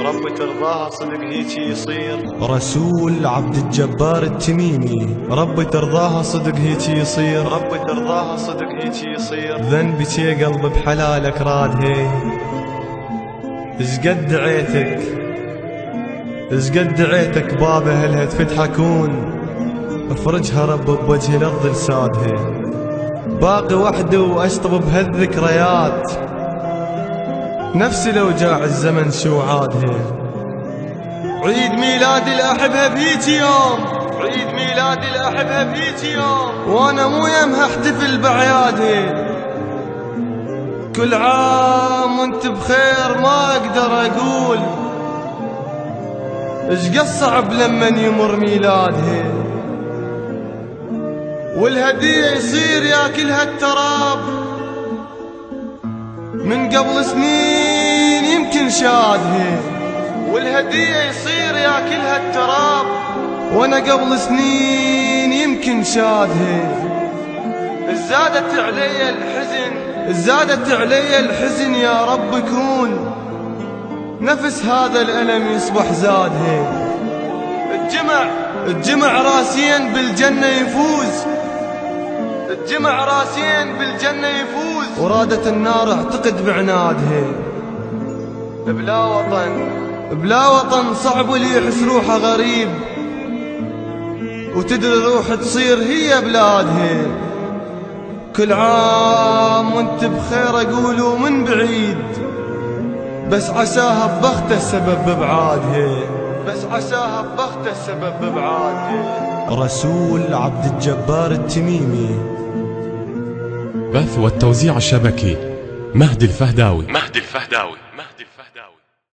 ربي ترضاها صدق هيجي يصير. رسول عبد الجبار التميمي، ربي ترضاها صدق هيجي يصير. ربي ترضاها صدق هيجي يصير. ذنبي شي قلب بحلالك راد هي، اشقد دعيتك اشقد دعيتك باب اهلها تفتح اكون، افرجها رب بوجه الارض لسادها، باقي وحده واشطب بهالذكريات، نفسي لو جاع الزمن شو عادها. عيد ميلادي الاحبها بهيجي يوم، عيد ميلادي الاحبها بهيجي يوم، وانا مو يمها احتفل باعيادها. كل عام وانت بخير ما اقدر اقول، اشقد صعب لمن يمر ميلادها، والهدية يصير ياكلها التراب، من قبل سنين يمكن شادها، والهدية يصير ياكلها التراب، وانا قبل سنين يمكن شادها. زادت علي الحزن، زادت علي الحزن، يا رب كون نفس هذا الألم يصبح زادها. الجمع راسين بالجنة يفوز، الجمع راسين بالجنة يفوز، ورادت النار اعتقد بعنادها. بلا وطن صعب اللي يحس روحه غريب، وتدري روح تصير هي بلادها. كل عام وانت بخير اقوله من بعيد، بس عساها ببخته السبب ببعادها، بس عساها ببخته السبب ببعادها. رسول عبد الجبار التميمي. بث والتوزيع الشبكي مهدي الفهداوي.